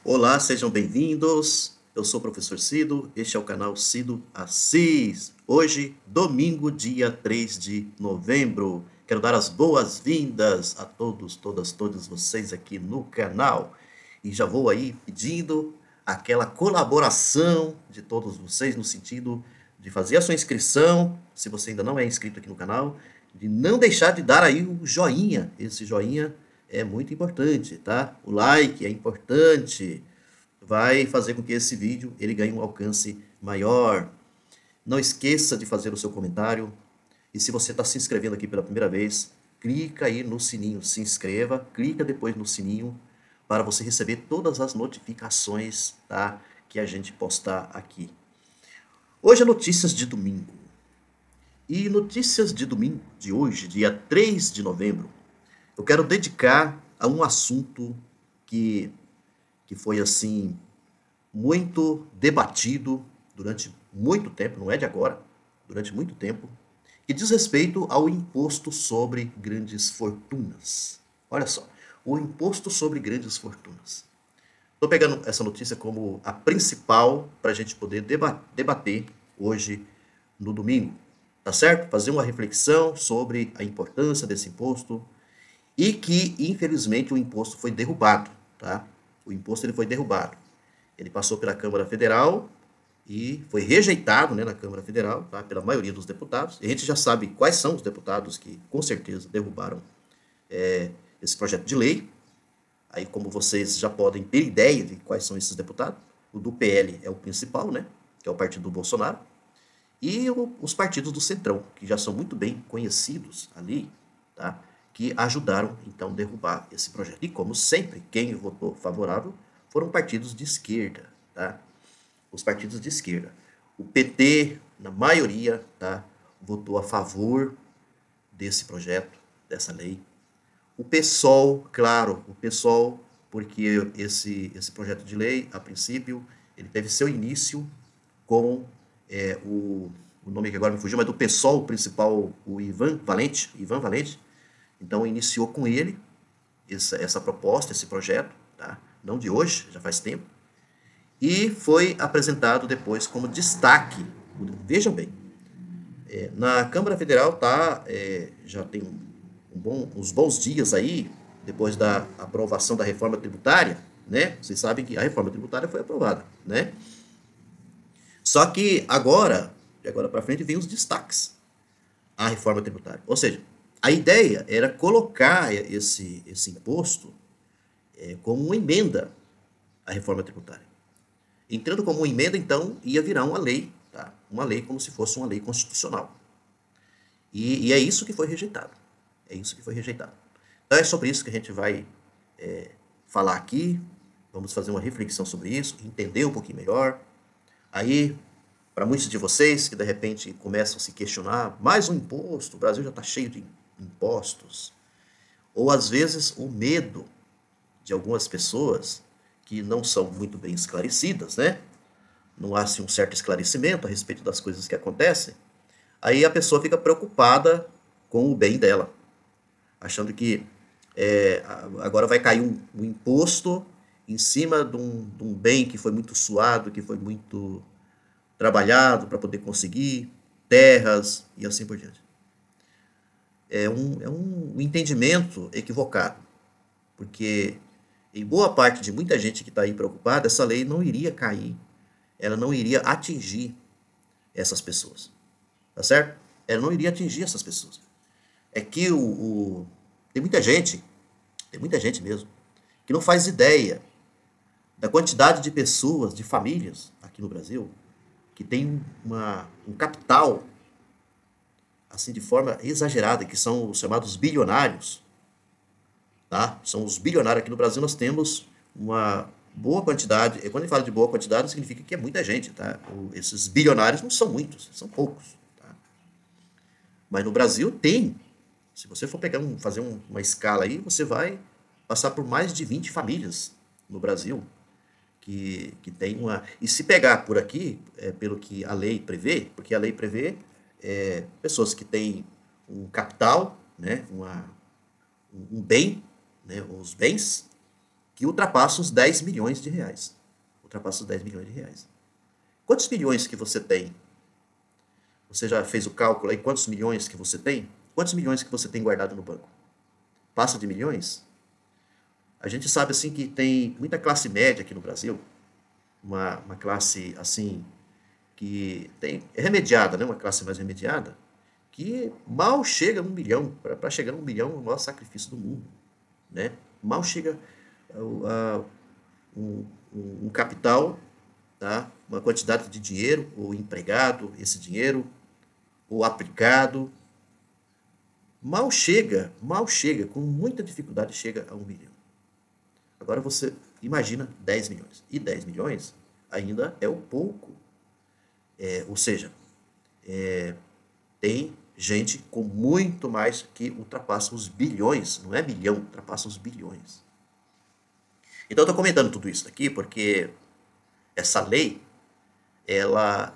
Olá, sejam bem-vindos. Eu sou o professor Cido, este é o canal Cido Assis. Hoje, domingo, dia 3 de novembro. Quero dar as boas-vindas a todos, todas vocês aqui no canal. E já vou aí pedindo aquela colaboração de todos vocês no sentido de fazer a sua inscrição, se você ainda não é inscrito aqui no canal, de não deixar de dar aí o joinha. Esse joinha é muito importante, tá? O like é importante, vai fazer com que esse vídeo ele ganhe um alcance maior. Não esqueça de fazer o seu comentário. E se você está se inscrevendo aqui pela primeira vez, clica aí no sininho, se inscreva, clica depois no sininho para você receber todas as notificações, tá, que a gente postar aqui. Hoje é notícias de domingo. E notícias de domingo de hoje, dia 3 de novembro, eu quero dedicar a um assunto que foi assim muito debatido durante muito tempo, não é de agora, durante muito tempo, que diz respeito ao imposto sobre grandes fortunas. Olha só, o imposto sobre grandes fortunas. Estou pegando essa notícia como a principal para a gente poder debater hoje no domingo, tá certo? Fazer uma reflexão sobre a importância desse imposto e que, infelizmente, o imposto foi derrubado, tá? O imposto ele foi derrubado. Ele passou pela Câmara Federal e foi rejeitado, né, na Câmara Federal, tá, pela maioria dos deputados. E a gente já sabe quais são os deputados que, com certeza, derrubaram esse projeto de lei. Aí, como vocês já podem ter ideia de quais são esses deputados, o do PL é o principal, né, que é o partido do Bolsonaro, e os partidos do Centrão, que já são muito bem conhecidos ali, tá, que ajudaram, então, a derrubar esse projeto. E, como sempre, quem votou favorável foram partidos de esquerda, tá? Os partidos de esquerda. O PT, na maioria, tá, votou a favor desse projeto, dessa lei. O PSOL, claro, o PSOL, porque esse projeto de lei, a princípio, ele teve seu início com o nome que agora me fugiu, mas do PSOL, o principal, o Ivan Valente, então iniciou com ele essa proposta, esse projeto, tá? Não de hoje, já faz tempo, e foi apresentado depois como destaque. Vejam bem, na Câmara Federal já tem uns bons dias aí, depois da aprovação da reforma tributária, né? Vocês sabem que a reforma tributária foi aprovada, né? Só que agora, de agora para frente, vem os destaques à reforma tributária. Ou seja, a ideia era colocar esse imposto como uma emenda à reforma tributária. Entrando como uma emenda, então, ia virar uma lei, tá? Uma lei como se fosse uma lei constitucional. E é isso que foi rejeitado. É isso que foi rejeitado. Então é sobre isso que a gente vai falar aqui. Vamos fazer uma reflexão sobre isso, entender um pouquinho melhor. Aí, para muitos de vocês que de repente começam a se questionar, mais um imposto, o Brasil já está cheio de impostos. Ou às vezes o medo de algumas pessoas que não são muito bem esclarecidas, né? Não há assim, um certo esclarecimento a respeito das coisas que acontecem. Aí a pessoa fica preocupada com o bem dela, achando que agora vai cair um imposto em cima de um bem que foi muito suado, que foi muito trabalhado para poder conseguir, terras e assim por diante. É um entendimento equivocado, porque em boa parte de muita gente que está aí preocupada, essa lei não iria cair, ela não iria atingir essas pessoas, tá certo? Ela não iria atingir essas pessoas. É que tem muita gente mesmo, que não faz ideia da quantidade de pessoas, de famílias aqui no Brasil, que tem um capital, assim, de forma exagerada, que são os chamados bilionários, tá? São os bilionários. Aqui no Brasil nós temos uma boa quantidade, e quando a gente fala de boa quantidade, significa que é muita gente, tá? Esses bilionários não são muitos, são poucos, tá? Mas no Brasil tem. Se você for fazer uma escala aí, você vai passar por mais de 20 famílias no Brasil que tem uma... E se pegar por aqui, pelo que a lei prevê, porque a lei prevê pessoas que têm um capital, né, um bem, né, os bens, que ultrapassa os 10 milhões de reais. Ultrapassa os 10 milhões de reais. Quantos milhões que você tem? Você já fez o cálculo aí? Quantos milhões que você tem? Quantos milhões que você tem guardado no banco? Passa de milhões? A gente sabe assim que tem muita classe média aqui no Brasil, uma classe assim que é remediada, né? Uma classe mais remediada, que mal chega a 1 milhão. Para chegar a 1 milhão é o maior sacrifício do mundo, né? Mal chega a um capital, tá? Uma quantidade de dinheiro, ou empregado, esse dinheiro, ou aplicado, mal chega, com muita dificuldade chega a 1 milhão. Agora você imagina 10 milhões. E 10 milhões ainda é o pouco. Ou seja, tem gente com muito mais que ultrapassa os bilhões, não é milhão, ultrapassa os bilhões. Então eu estou comentando tudo isso aqui porque essa lei, ela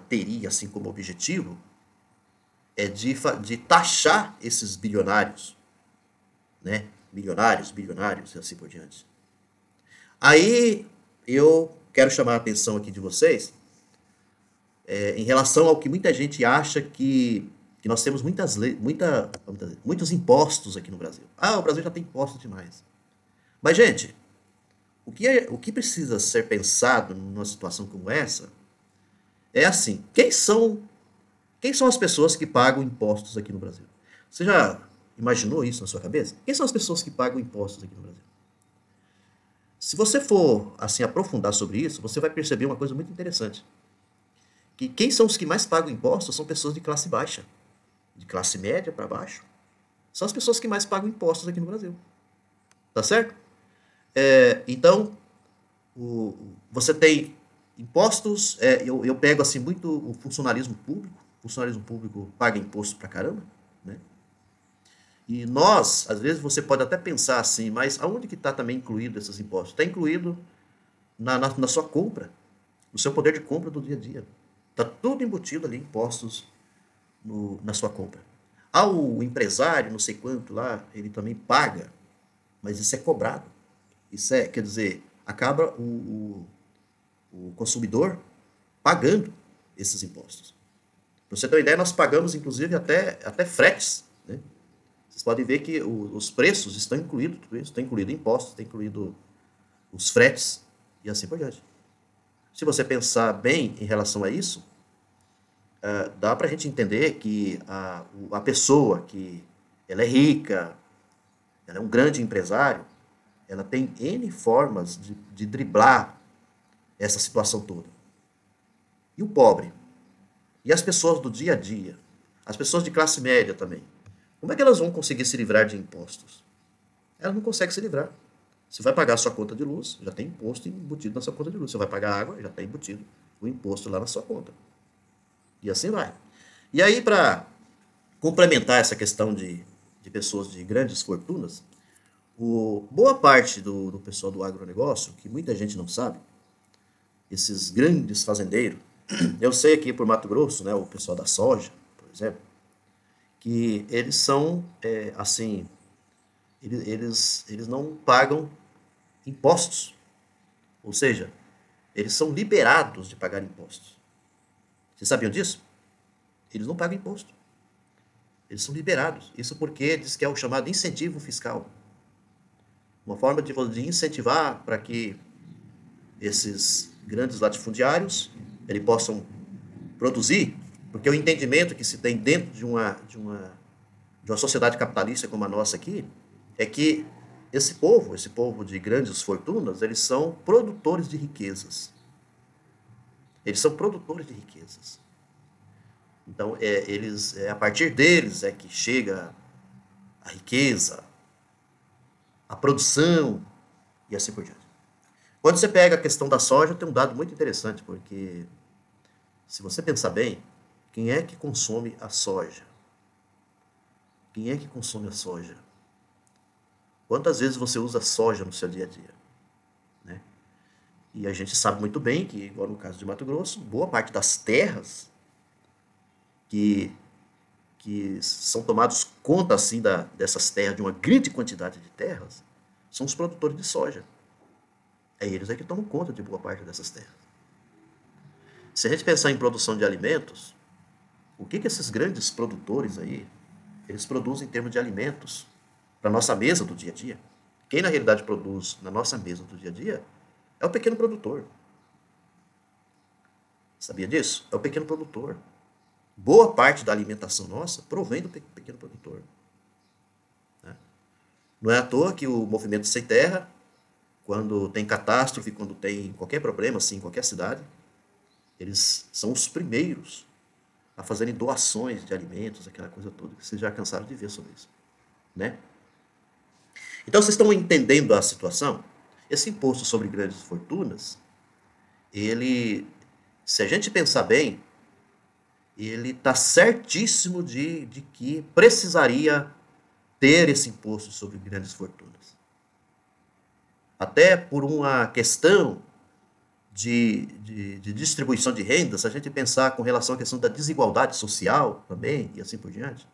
teria assim como objetivo de taxar esses bilionários, né? Milionários, bilionários e assim por diante. Aí eu quero chamar a atenção aqui de vocês em relação ao que muita gente acha que nós temos muitos impostos aqui no Brasil. Ah, o Brasil já tem impostos demais. Mas, gente, o que precisa ser pensado numa situação como essa é assim, quem são as pessoas que pagam impostos aqui no Brasil? Você já imaginou isso na sua cabeça? Quem são as pessoas que pagam impostos aqui no Brasil? Se você for assim aprofundar sobre isso, você vai perceber uma coisa muito interessante. Que quem são os que mais pagam impostos são pessoas de classe baixa, de classe média para baixo. São as pessoas que mais pagam impostos aqui no Brasil. Tá certo? Então, você tem impostos, eu pego assim muito o funcionalismo público. O funcionalismo público paga imposto pra caramba, né? E nós, às vezes você pode até pensar assim, mas aonde que está também incluído esses impostos? Está incluído na sua compra, no seu poder de compra do dia a dia. Está tudo embutido ali, impostos na sua compra. O empresário, não sei quanto lá, ele também paga, mas isso é cobrado. Isso quer dizer, acaba o consumidor pagando esses impostos. Para você ter uma ideia, nós pagamos inclusive até fretes, né? Vocês podem ver que os preços estão incluídos, tudo isso, está incluído impostos, está incluído os fretes e assim por diante. Se você pensar bem em relação a isso, dá para a gente entender que a pessoa que ela é rica, ela é um grande empresário, ela tem N formas de driblar essa situação toda. E o pobre? E as pessoas do dia a dia? As pessoas de classe média também? Como é que elas vão conseguir se livrar de impostos? Elas não conseguem se livrar. Você vai pagar a sua conta de luz, já tem imposto embutido na sua conta de luz. Você vai pagar água, já está embutido o imposto lá na sua conta. E assim vai. E aí, para complementar essa questão de pessoas de grandes fortunas, boa parte do pessoal do agronegócio, que muita gente não sabe, esses grandes fazendeiros, eu sei aqui por Mato Grosso, né, o pessoal da soja, por exemplo, que eles são, assim, eles não pagam impostos. Ou seja, eles são liberados de pagar impostos. Vocês sabiam disso? Eles não pagam imposto. Eles são liberados. Isso porque diz que é o chamado incentivo fiscal. Uma forma de incentivar para que esses grandes latifundiários eles possam produzir, porque o entendimento que se tem dentro de uma sociedade capitalista como a nossa aqui, é que esse povo de grandes fortunas, eles são produtores de riquezas. Eles são produtores de riquezas. Então, a partir deles é que chega a riqueza, a produção e assim por diante. Quando você pega a questão da soja, tem um dado muito interessante, porque se você pensar bem, quem é que consome a soja? Quem é que consome a soja? Quantas vezes você usa soja no seu dia a dia? Né? E a gente sabe muito bem que, igual no caso de Mato Grosso, boa parte das terras que são tomados conta assim dessas terras, de uma grande quantidade de terras, são os produtores de soja. É eles que tomam conta de boa parte dessas terras. Se a gente pensar em produção de alimentos, o que esses grandes produtores aí, eles produzem em termos de alimentos para a nossa mesa do dia a dia? Quem na realidade produz na nossa mesa do dia a dia é o pequeno produtor. Sabia disso? É o pequeno produtor. Boa parte da alimentação nossa provém do pequeno produtor. Não é à toa que o movimento Sem Terra, quando tem catástrofe, quando tem qualquer problema assim, em qualquer cidade, eles são os primeiros a fazerem doações de alimentos, aquela coisa toda, que vocês já cansaram de ver sobre isso, né? Então, vocês estão entendendo a situação? Esse imposto sobre grandes fortunas, ele, se a gente pensar bem, ele está certíssimo de que precisaria ter esse imposto sobre grandes fortunas. Até por uma questão de distribuição de renda, se a gente pensar com relação à questão da desigualdade social também, e assim por diante.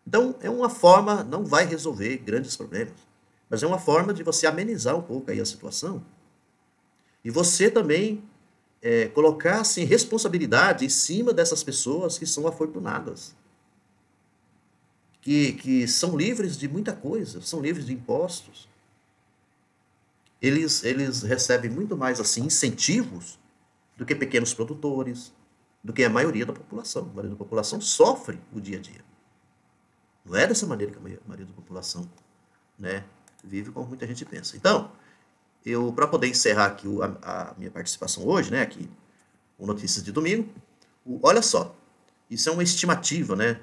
Então, é uma forma, não vai resolver grandes problemas, mas é uma forma de você amenizar um pouco aí a situação e você também colocar assim, responsabilidade em cima dessas pessoas que são afortunadas, que são livres de muita coisa, são livres de impostos. Eles recebem muito mais assim incentivos do que pequenos produtores, do que a maioria da população. A maioria da população sofre o dia a dia. Não é dessa maneira que a maioria da população, né, vive como muita gente pensa. Então, para poder encerrar aqui a minha participação hoje, né, aqui, o Notícias de Domingo, olha só, isso é uma estimativa, né,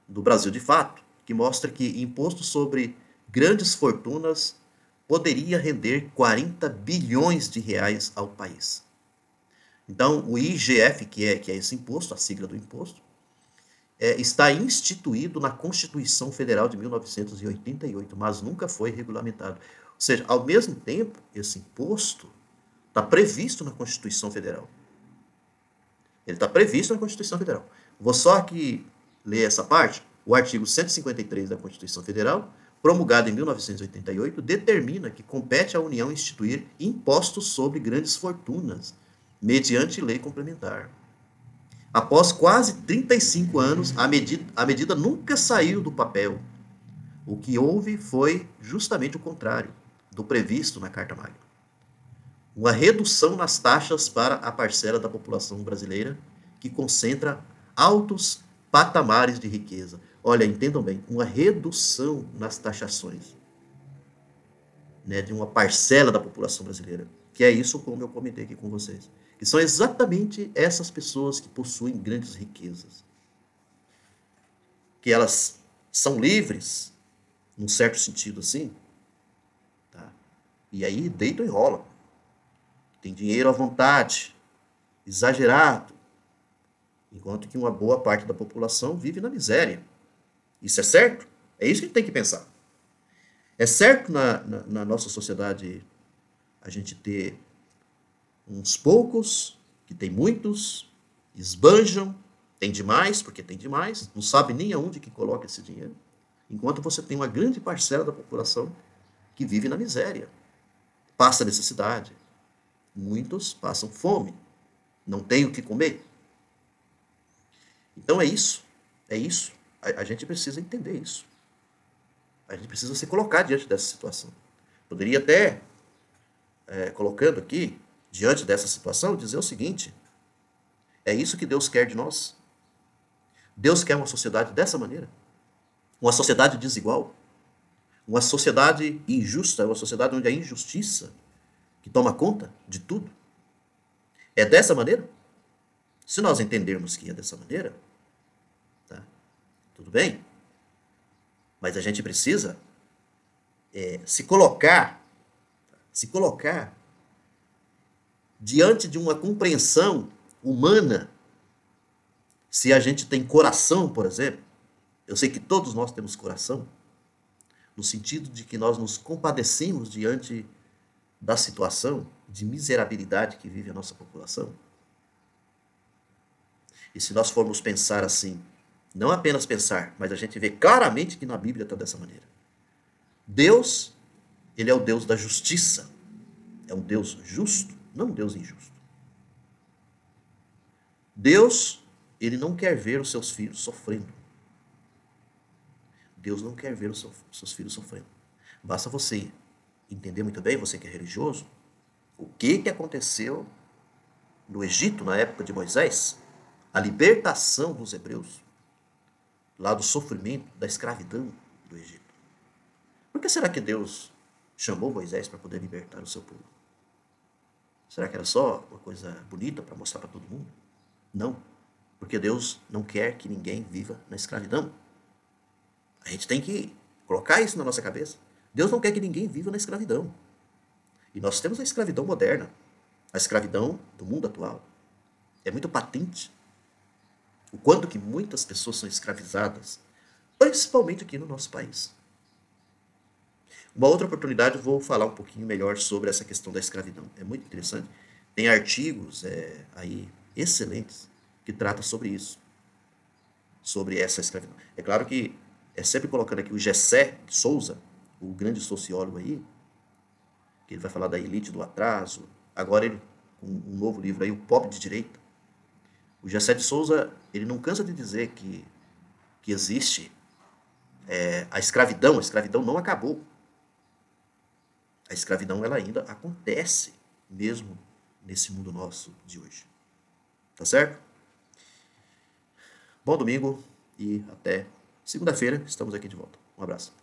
do Brasil de Fato, que mostra que imposto sobre grandes fortunas poderia render 40 bilhões de reais ao país. Então, o IGF, que é esse imposto, a sigla do imposto, está instituído na Constituição Federal de 1988, mas nunca foi regulamentado. Ou seja, ao mesmo tempo, esse imposto está previsto na Constituição Federal. Ele está previsto na Constituição Federal. Vou só aqui ler essa parte. O artigo 153 da Constituição Federal, promulgado em 1988, determina que compete à União instituir impostos sobre grandes fortunas, mediante lei complementar. Após quase 35 anos, a medida nunca saiu do papel. O que houve foi justamente o contrário do previsto na Carta Magna. Uma redução nas taxas para a parcela da população brasileira que concentra altos patamares de riqueza. Olha, entendam bem, uma redução nas taxações, né, de uma parcela da população brasileira, que é isso como eu comentei aqui com vocês. Que são exatamente essas pessoas que possuem grandes riquezas. Que elas são livres, num certo sentido assim, tá? E aí deitam e rolam. Tem dinheiro à vontade, exagerado, enquanto que uma boa parte da população vive na miséria. Isso é certo? É isso que a gente tem que pensar. É certo na nossa sociedade a gente ter uns poucos, que tem muitos, esbanjam, tem demais, porque tem demais, não sabe nem aonde que coloca esse dinheiro, enquanto você tem uma grande parcela da população que vive na miséria, passa necessidade, muitos passam fome, não tem o que comer. Então é isso, a gente precisa entender isso, a gente precisa se colocar diante dessa situação. Poderia até, colocando aqui, diante dessa situação, dizer o seguinte: é isso que Deus quer de nós? Deus quer uma sociedade dessa maneira? Uma sociedade desigual? Uma sociedade injusta? Uma sociedade onde a injustiça que toma conta de tudo? É dessa maneira? Se nós entendermos que é dessa maneira, tá, tudo bem. Mas a gente precisa se colocar diante de uma compreensão humana. Se a gente tem coração, por exemplo, eu sei que todos nós temos coração, no sentido de que nós nos compadecemos diante da situação de miserabilidade que vive a nossa população. E se nós formos pensar assim, não apenas pensar, mas a gente vê claramente que na Bíblia está dessa maneira. Deus Ele é o Deus da justiça. É um Deus justo, não um Deus injusto. Deus, ele não quer ver os seus filhos sofrendo. Deus não quer ver os seus filhos sofrendo. Basta você entender muito bem, você que é religioso, o que aconteceu no Egito na época de Moisés, a libertação dos hebreus, lá do sofrimento, da escravidão do Egito. Por que será que Deus chamou Moisés para poder libertar o seu povo? Será que era só uma coisa bonita para mostrar para todo mundo? Não, porque Deus não quer que ninguém viva na escravidão. A gente tem que colocar isso na nossa cabeça. Deus não quer que ninguém viva na escravidão. E nós temos a escravidão moderna, a escravidão do mundo atual. É muito patente o quanto que muitas pessoas são escravizadas, principalmente aqui no nosso país. Uma outra oportunidade eu vou falar um pouquinho melhor sobre essa questão da escravidão. É muito interessante. Tem artigos aí excelentes que tratam sobre isso, sobre essa escravidão. É claro que é sempre colocando aqui o Gessé de Souza, o grande sociólogo aí, que ele vai falar da elite do atraso. Agora ele, com um novo livro aí, O Pobre de Direita. O Gessé de Souza, ele não cansa de dizer que existe a escravidão não acabou. A escravidão, ela ainda acontece, mesmo nesse mundo nosso de hoje. Tá certo? Bom domingo e até segunda-feira estamos aqui de volta. Um abraço.